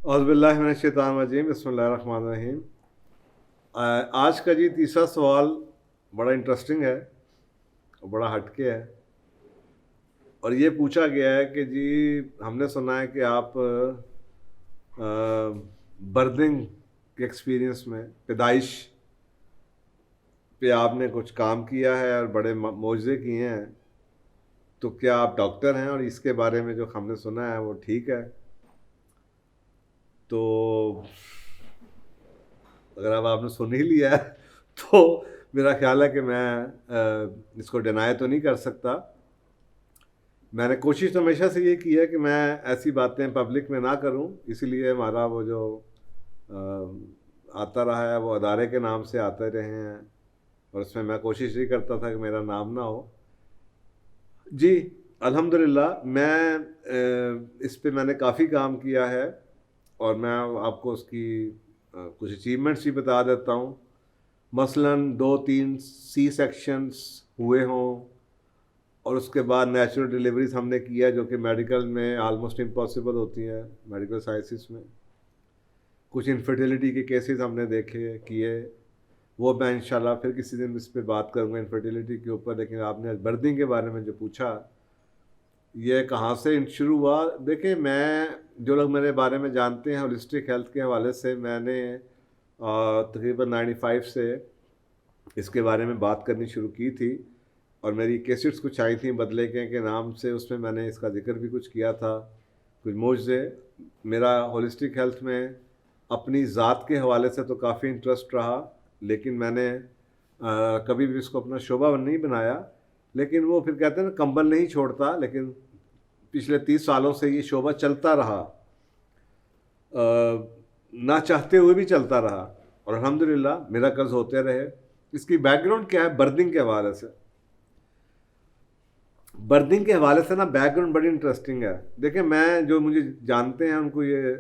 औज़ुबिल्लाहि मिनश्शैतानिर्रजीम बिस्मिल्लाहिर्रहमानिर्रहीम। आज का जी तीसरा सवाल बड़ा इंटरेस्टिंग है और बड़ा हटके है। और ये पूछा गया है कि जी हमने सुना है कि आप बर्थिंग के एक्सपीरियंस में पैदाइश पे आपने कुछ काम किया है और बड़े मोज़े किए हैं। तो क्या आप डॉक्टर हैं और इसके बारे में जो हमने सुना है वो ठीक है? तो अगर अब आपने सुन ही लिया है तो मेरा ख्याल है कि मैं इसको डिनाई तो नहीं कर सकता। मैंने कोशिश तो हमेशा से ये की है कि मैं ऐसी बातें पब्लिक में ना करूं, इसीलिए हमारा वो जो आता रहा है वो अदारे के नाम से आते रहे हैं और उसमें मैं कोशिश ही करता था कि मेरा नाम ना हो। जी, अल्हम्दुलिल्लाह मैं इस पे मैंने काफ़ी काम किया है और मैं आपको उसकी कुछ अचीवमेंट्स भी बता देता हूँ। मसलन 2-3 सी सेक्शंस हुए हों और उसके बाद नेचुरल डिलीवरीज हमने किया जो कि मेडिकल में आलमोस्ट इम्पॉसिबल होती हैं, मेडिकल साइंसिस में। कुछ इनफर्टिलिटी के केसेस हमने देखे किए, वो मैं इंशाल्लाह फिर किसी दिन इस पे बात करूँगा इनफर्टिलिटी के ऊपर। लेकिन आपने बर्थिंग के बारे में जो पूछा, ये कहाँ से शुरू हुआ? देखिए, मैं जो लोग मेरे बारे में जानते हैं होलिस्टिक हेल्थ के हवाले से, मैंने तकरीबन 95 से इसके बारे में बात करनी शुरू की थी और मेरी कैसेट्स कुछ आई थी बदले के नाम से, उसमें मैंने इसका जिक्र भी कुछ किया था। कुछ मुझे मेरा होलिस्टिक हेल्थ में अपनी ज़ात के हवाले से तो काफ़ी इंटरेस्ट रहा, लेकिन मैंने कभी भी इसको अपना शोबा नहीं बनाया। लेकिन वो फिर कहते हैं ना, कंबल नहीं छोड़ता। लेकिन पिछले 30 सालों से ये शोबा चलता रहा, ना चाहते हुए भी चलता रहा और अल्हम्दुलिल्लाह मिरेकल्स होते रहे। इसकी बैकग्राउंड क्या है बर्थिंग के हवाले से? बर्थिंग के हवाले से ना बैकग्राउंड बड़ी इंटरेस्टिंग है। देखिए, मैं जो मुझे जानते हैं उनको ये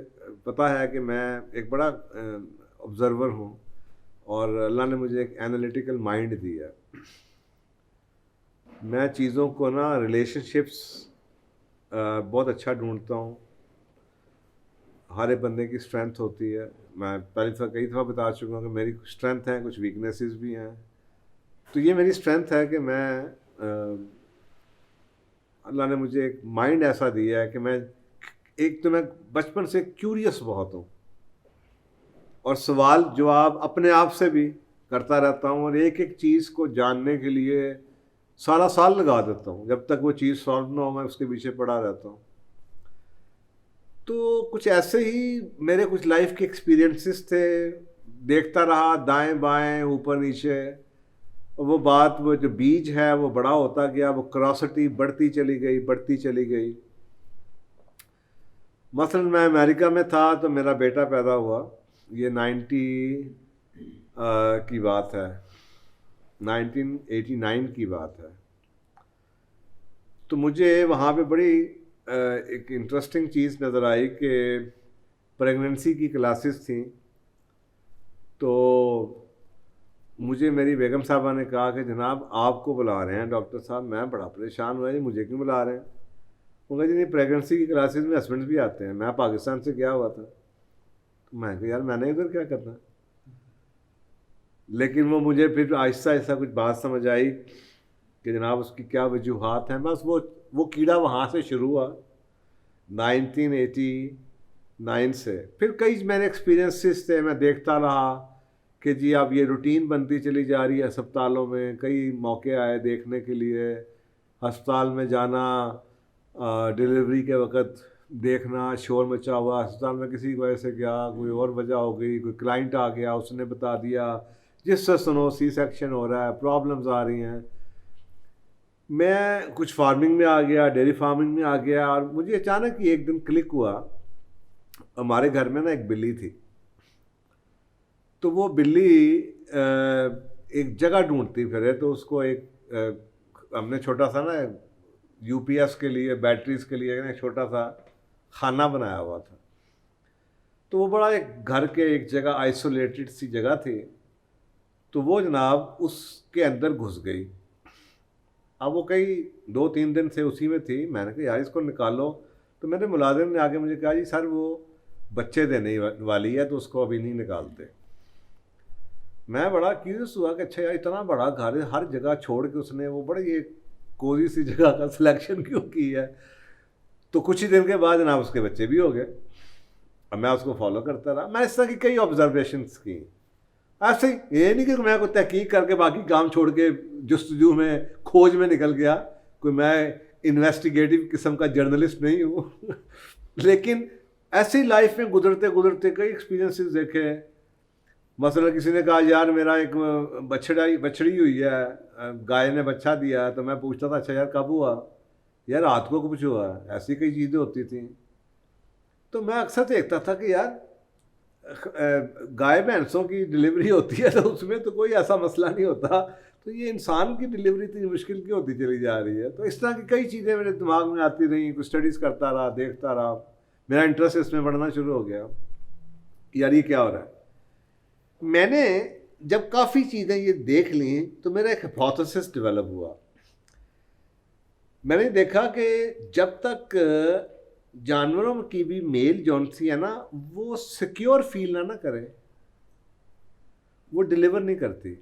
पता है कि मैं एक बड़ा ऑब्जर्वर हूँ और अल्लाह ने मुझे एक एनालिटिकल माइंड दिया है। मैं चीज़ों को ना रिलेशनशिप्स बहुत अच्छा ढूंढता हूँ। हर एक बंदे की स्ट्रेंथ होती है। मैं पहले दफ़ा कई दफ़ा बता चुका हूँ कि मेरी कुछ स्ट्रेंथ हैं, कुछ वीकनेसेस भी हैं। तो ये मेरी स्ट्रेंथ है कि अल्लाह ने मुझे एक माइंड ऐसा दिया है कि मैं बचपन से क्यूरियस बहुत हूँ और सवाल जवाब अपने आप से भी करता रहता हूँ और एक एक चीज़ को जानने के लिए सारा साल लगा देता हूँ। जब तक वो चीज़ सॉल्व ना हो मैं उसके पीछे पड़ा रहता हूँ। तो कुछ ऐसे ही मेरे कुछ लाइफ के एक्सपीरियंसेस थे, देखता रहा दाएं बाएं ऊपर नीचे, और वो बात, वो जो बीज है वो बड़ा होता गया, वो क्रोसिटी बढ़ती चली गई, बढ़ती चली गई। मसलन मैं अमेरिका में था तो मेरा बेटा पैदा हुआ, ये 90 की बात है, 1989 की बात है। तो मुझे वहाँ पे बड़ी एक इंटरेस्टिंग चीज़ नज़र आई कि प्रेगनेंसी की क्लासेस थी। तो मुझे मेरी बेगम साहबा ने कहा कि जनाब आपको बुला रहे हैं डॉक्टर साहब। मैं बड़ा परेशान हुआ, जी मुझे क्यों बुला रहे हैं? वो कहा जी नहीं, प्रेगनेंसी की क्लासेस में हस्बैंड भी आते हैं। मैं पाकिस्तान से गया हुआ था, तो मैं कहा यार मैंने इधर क्या करना। लेकिन वो मुझे फिर आहिस्ता आहिस्ता कुछ बात समझ आई कि जनाब उसकी क्या वजूहात हैं। बस वो कीड़ा वहाँ से शुरू हुआ 1989 से। फिर कई मेरे एक्सपीरियंसेस थे, मैं देखता रहा कि जी अब ये रूटीन बनती चली जा रही है अस्पतालों में। कई मौके आए देखने के लिए, अस्पताल में जाना, डिलीवरी के वक्त देखना, शोर मचा हुआ अस्पताल में, किसी वजह से गया, कोई और वजह हो गई, कोई क्लाइंट आ गया उसने बता दिया जिससे सुनो सी सेक्शन हो रहा है, प्रॉब्लम्स आ रही हैं। मैं कुछ फार्मिंग में आ गया, डेयरी फार्मिंग में आ गया और मुझे अचानक ही एक दिन क्लिक हुआ। हमारे घर में ना एक बिल्ली थी, तो वो बिल्ली एक जगह ढूंढती फिरे, तो उसको हमने छोटा सा ना यूपीएस के लिए, बैटरीज के लिए एक छोटा सा खाना बनाया हुआ था। तो वो बड़ा एक घर के एक जगह आइसोलेटेड सी जगह थी, तो वो जनाब उसके अंदर घुस गई। अब वो कई 2-3 दिन से उसी में थी। मैंने कहा यार इसको निकालो। तो मेरे मुलाजिम ने आके मुझे कहा जी सर वो बच्चे देने वाली है तो उसको अभी नहीं निकालते। मैं बड़ा क्यूरियस हुआ कि अच्छा यार इतना बड़ा घर है, हर जगह छोड़ के उसने वो बड़ी ये कोजी सी जगह का सिलेक्शन क्यों की है। तो कुछ ही दिन के बाद जनाब उसके बच्चे भी हो गए। अब मैं उसको फॉलो करता रहा, मैं इस तरह की कई ऑब्जर्वेशंस की। ऐसे ही ये नहीं कि मैं कोई तहकीक करके बाकी काम छोड़ के जस्तजू में खोज में निकल गया, कोई मैं इन्वेस्टिगेटिव किस्म का जर्नलिस्ट नहीं हूँ लेकिन ऐसी लाइफ में गुजरते गुजरते कई एक्सपीरियंसेस देखे। मसलन किसी ने कहा यार मेरा एक बछड़ी हुई है, गाय ने बच्चा दिया, तो मैं पूछता था अच्छा यार कब हुआ, यार रात को कुछ हुआ, ऐसी कई चीज़ें होती थी। तो मैं अक्सर देखता था कि यार गाय भैंसों की डिलीवरी होती है तो उसमें तो कोई ऐसा मसला नहीं होता, तो ये इंसान की डिलीवरी इतनी मुश्किल क्यों होती चली जा रही है। तो इस तरह की कई चीज़ें मेरे दिमाग में आती रही, कुछ स्टडीज़ करता रहा, देखता रहा, मेरा इंटरेस्ट इसमें बढ़ना शुरू हो गया, यार ये क्या हो रहा है। मैंने जब काफ़ी चीज़ें ये देख ली तो मेरा एक हाइपोथेसिस डेवलप हुआ। मैंने देखा कि जब तक जानवरों की भी मेल जौन सी है ना वो सिक्योर फील ना करे, वो डिलीवर नहीं करती।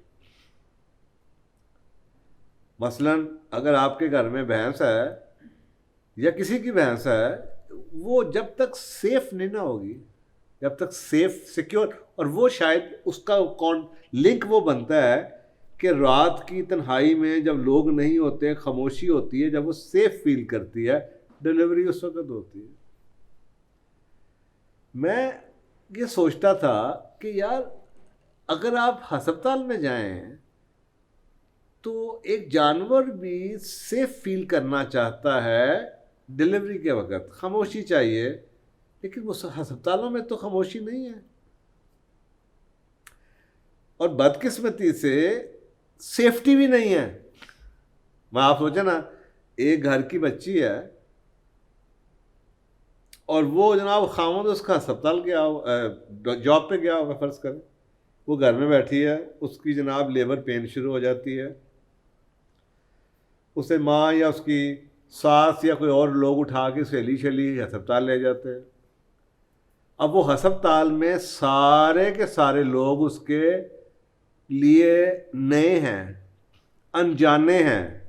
मसलन अगर आपके घर में भैंस है या किसी की भैंस है, वो जब तक सेफ नहीं ना होगी, जब तक सेफ सिक्योर, और वो शायद उसका लिंक वो बनता है कि रात की तन्हाई में जब लोग नहीं होते, खामोशी होती है, जब वो सेफ फील करती है, डिलीवरी उस वक्त होती है। मैं ये सोचता था कि यार अगर आप अस्पताल में जाएं तो एक जानवर भी सेफ फील करना चाहता है डिलीवरी के वक्त, खामोशी चाहिए, लेकिन वो अस्पतालों में तो खामोशी नहीं है। और बदकिस्मती से सेफ्टी भी नहीं है। मैं आप सोचे ना, एक घर की बच्ची है और वो जनाब खामोद उसका अस्पताल गया, जॉब पे गया होगा फ़र्ज़ करें, वो घर में बैठी है, उसकी जनाब लेबर पेन शुरू हो जाती है, उसे माँ या उसकी सास या कोई और लोग उठा के सहेली शैली अस्पताल ले जाते हैं। अब वो अस्पताल में सारे के सारे लोग उसके लिए नए हैं, अनजाने हैं।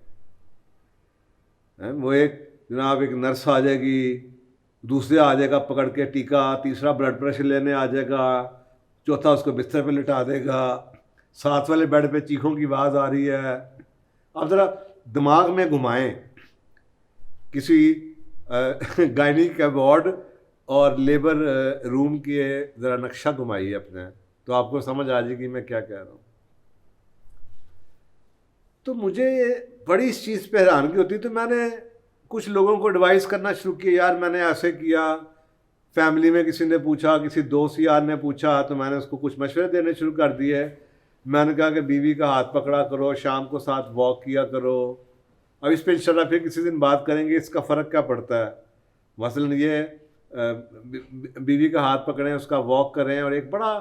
वो एक जनाब एक नर्स आ जाएगी, दूसरे आ जाएगा पकड़ के टीका, तीसरा ब्लड प्रेशर लेने आ जाएगा, चौथा उसको बिस्तर पे लिटा देगा, साथ वाले बेड पे चीखों की आवाज़ आ रही है। अब ज़रा दिमाग में घुमाएं किसी गायनी का वार्ड और लेबर रूम के ज़रा नक्शा घुमाइए अपने, तो आपको समझ आ जाएगी मैं क्या कह रहा हूँ। तो मुझे बड़ी इस चीज़ पे हैरानगी होती, तो मैंने कुछ लोगों को एडवाइस करना शुरू किया, यार मैंने ऐसे किया, फैमिली में किसी ने पूछा, किसी दोस्त यार ने पूछा, तो मैंने उसको कुछ मशवरे देने शुरू कर दिए। मैंने कहा कि बीवी का हाथ पकड़ा करो, शाम को साथ वॉक किया करो। अब इस पर इंशाल्लाह फिर किसी दिन बात करेंगे इसका फ़र्क क्या पड़ता है। मसलन ये बीवी का हाथ पकड़ें, उसका वॉक करें, और एक बड़ा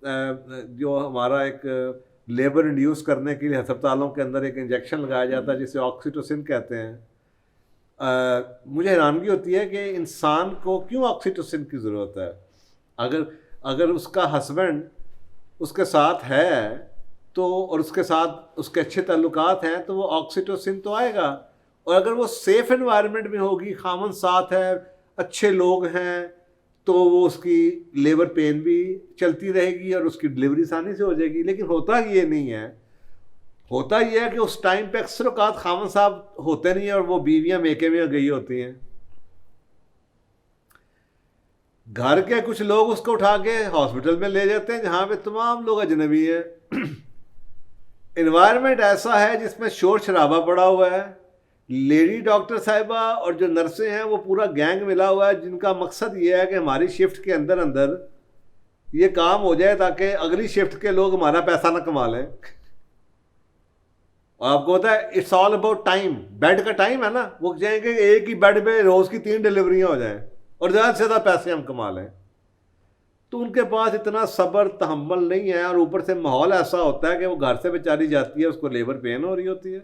जो हमारा एक लेबर इंड्यूस करने के लिए अस्पतालों के अंदर एक इंजेक्शन लगाया जाता है जिसे ऑक्सीटोसिन कहते हैं। मुझे हैरानगी होती है कि इंसान को क्यों ऑक्सीटोसिन की ज़रूरत है। अगर उसका हस्बैंड उसके साथ है तो, और उसके साथ उसके अच्छे ताल्लुकात हैं, तो वो ऑक्सीटोसिन तो आएगा। और अगर वो सेफ़ एनवायरनमेंट में होगी, खामन साथ है, अच्छे लोग हैं, तो वो उसकी लेबर पेन भी चलती रहेगी और उसकी डिलीवरी आसानी से हो जाएगी। लेकिन होता ये नहीं है। होता ये है कि उस टाइम पे अक्सर औकात खामन साहब होते नहीं है और वो बीवियां मेके में गई होती हैं। घर के कुछ लोग उसको उठा के हॉस्पिटल में ले जाते हैं जहां पे तमाम लोग अजनबी हैं। एनवायरनमेंट ऐसा है जिसमें शोर शराबा पड़ा हुआ है। लेडी डॉक्टर साहिबा और जो नर्सें हैं वो पूरा गैंग मिला हुआ है, जिनका मकसद ये है कि हमारी शिफ्ट के अंदर अंदर ये काम हो जाए ताकि अगली शिफ्ट के लोग हमारा पैसा ना कमा लें। और आपको पता है it's all about time, bed का टाइम है ना, वो चाहेंगे एक ही बेड पे रोज़ की 3 डिलीवरियाँ हो जाएं और ज़्यादा से ज़्यादा पैसे हम कमा लें। तो उनके पास इतना सब्र तहम्मुल नहीं है, और ऊपर से माहौल ऐसा होता है कि वो घर से बेचारी जाती है, उसको लेबर पेन हो रही होती है,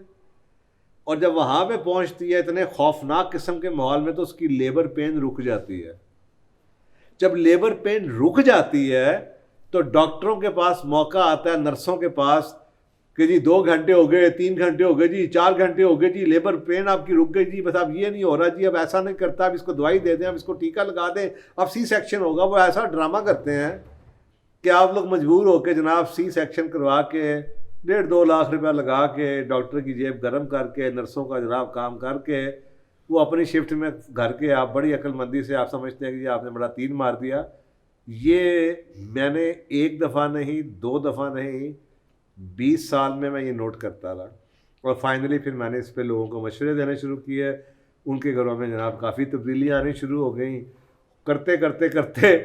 और जब वहाँ पे पहुँचती है इतने खौफनाक किस्म के माहौल में, तो उसकी लेबर पेन रुक जाती है। जब लेबर पेन रुक जाती है तो डॉक्टरों के पास मौका आता है, नर्सों के पास, कि जी 2 घंटे हो गए, 3 घंटे हो गए जी, 4 घंटे हो गए जी, लेबर पेन आपकी रुक गई जी, बस अब ये नहीं हो रहा जी, अब ऐसा नहीं करता, अब इसको दवाई दे दें, अब इसको टीका लगा दें, अब सी सेक्शन होगा। वो ऐसा ड्रामा करते हैं कि आप लोग मजबूर होकर जनाब सी सेक्शन करवा के 1.5-2 लाख रुपया लगा के डॉक्टर की जेब गर्म करके, नर्सों का जनाब काम करके, वो अपनी शिफ्ट में घर के आप बड़ी अक्लमंदी से आप समझते हैं कि जी आपने बड़ा तीर मार दिया। ये मैंने 1 दफ़ा नहीं, 2 दफ़ा नहीं, 20 साल में मैं ये नोट करता रहा। और फाइनली फिर मैंने इस पे लोगों को मशवरे देने शुरू किए। उनके घरों में जनाब काफ़ी तब्दीलियाँ आनी शुरू हो गई। करते करते करते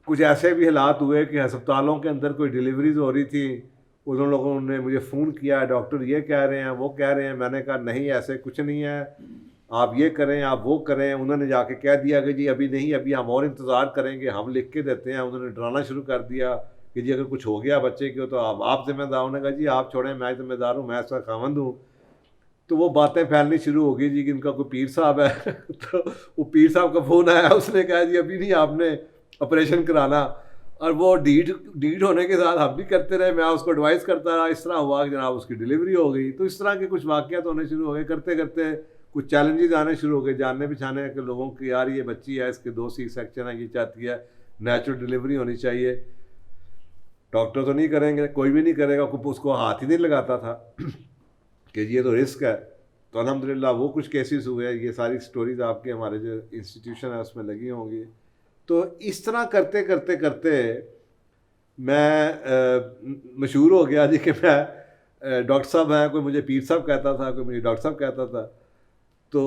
कुछ ऐसे भी हालात हुए कि अस्पतालों के अंदर कोई डिलीवरीज हो रही थी, उन लोगों ने मुझे फ़ोन किया, डॉक्टर ये कह रहे हैं, वो कह रहे हैं। मैंने कहा नहीं, ऐसे कुछ नहीं है, आप ये करें, आप वो करें। उन्होंने जाके कह दिया कि जी अभी नहीं, अभी हम और इंतज़ार करेंगे, हम लिख के देते हैं। उन्होंने डराना शुरू कर दिया कि जी अगर कुछ हो गया बच्चे को तो आप जिम्मेदार। उन्होंने कहा जी आप छोड़ें, मैं जिम्मेदार हूँ, मैं इसका खावंद हूँ। तो वो बातें फैलनी शुरू हो गई जी कि इनका कोई पीर साहब है तो वो पीर साहब का फ़ोन आया, उसने कहा जी अभी नहीं, आपने ऑपरेशन कराना। और वो डीड होने के साथ हम भी करते रहे, मैं उसको एडवाइस करता रहा। इस तरह हुआ कि जनाब उसकी डिलीवरी हो गई। तो इस तरह के कुछ वाक़यात होने शुरू हो गए। करते करते कुछ चैलेंजेस आने शुरू हो गए, जानने पहचाने के लोगों की, यार ये बच्ची है, इसके 2 सी सेक्शन है, ये चाहती है नेचुरल डिलीवरी होनी चाहिए। डॉक्टर तो नहीं करेंगे, कोई भी नहीं करेगा, उसको हाथ ही नहीं लगाता था कि ये तो रिस्क है। तो अल्हम्दुलिल्लाह वो कुछ केसेस हुए। ये सारी स्टोरीज आपके हमारे जो इंस्टीट्यूशन है उसमें लगी होंगी। तो इस तरह करते करते करते मैं मशहूर हो गया जी कि मैं डॉक्टर साहब हैं, कोई मुझे पीर साहब कहता था, कोई मुझे डॉक्टर साहब कहता था। तो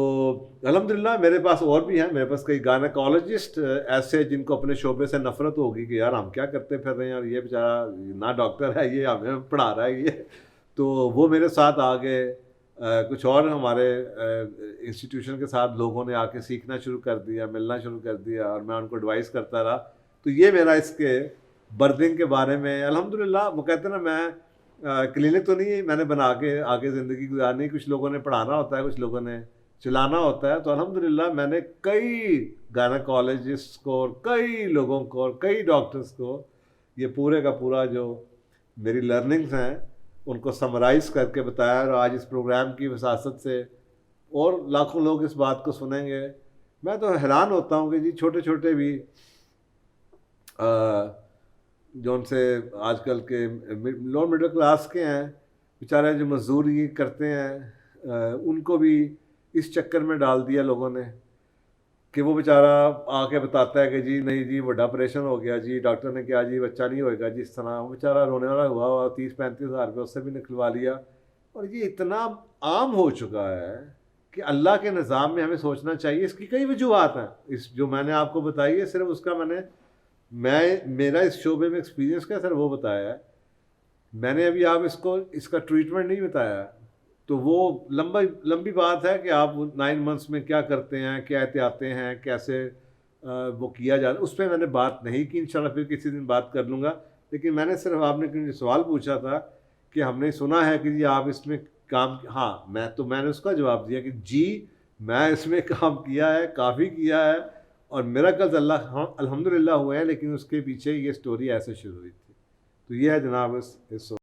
अल्हम्दुलिल्लाह मेरे पास और भी हैं, मेरे पास कई गायनेकोलॉजिस्ट ऐसे जिनको अपने शोबे से नफ़रत होगी कि यार हम क्या करते फिर रहे हैं, और ये बेचारा ना डॉक्टर है, ये हमें पढ़ा रहा है ये। तो वो मेरे साथ आ गए। कुछ और हमारे इंस्टीट्यूशन के साथ लोगों ने आके सीखना शुरू कर दिया, मिलना शुरू कर दिया, और मैं उनको एडवाइस करता रहा। तो ये मेरा इसके बर्दिंग के बारे में अल्हम्दुलिल्लाह। वो कहते हैं ना, मैं क्लिनिक तो नहीं मैंने बना के आगे ज़िंदगी गुजारनी, कुछ लोगों ने पढ़ाना होता है, कुछ लोगों ने चलाना होता है। तो अल्हम्दुलिल्लाह मैंने कई गायनेकोलॉजिस्ट को और कई लोगों को और कई डॉक्टर्स को ये पूरे का पूरा जो मेरी लर्निंग्स हैं उनको समराइज़ करके बताया। और आज इस प्रोग्राम की वसासत से और लाखों लोग इस बात को सुनेंगे। मैं तो हैरान होता हूँ कि जी छोटे छोटे भी जो उनसे आजकल के लोअर मिडिल क्लास के हैं बेचारे, जो मजदूरी करते हैं, उनको भी इस चक्कर में डाल दिया लोगों ने कि वो बेचारा आके बताता है कि जी नहीं जी बड़ा ऑपरेशन हो गया जी, डॉक्टर ने कहा जी बच्चा नहीं होएगा जी। इस तरह वो बेचारा रोने वाला हुआ 30-35 हज़ार रुपये उससे भी निकलवा लिया। और ये इतना आम हो चुका है कि अल्लाह के निज़ाम में हमें सोचना चाहिए। इसकी कई वजूहत हैं। इस जो मैंने आपको बताई है सिर्फ उसका मेरा इस शोबे में एक्सपीरियंस क्या सर वो बताया है। मैंने अभी आप इसका ट्रीटमेंट नहीं बताया। तो वो लंबी बात है कि आप 9 मंथ्स में क्या करते हैं, क्या एहतियातें हैं, कैसे वो किया जाता है, उस पर मैंने बात नहीं की। इंशाल्लाह फिर किसी दिन बात कर लूँगा। लेकिन मैंने सिर्फ आपने क्योंकि सवाल पूछा था कि हमने सुना है कि जी आप इसमें काम, हाँ मैंने उसका जवाब दिया कि जी मैं इसमें काम किया है, काफ़ी किया है, और मिरेकल्स अल्हम्दुलिल्लाह हुए हैं। लेकिन उसके पीछे ये स्टोरी ऐसे शुरू हुई थी। तो ये है जनाब इस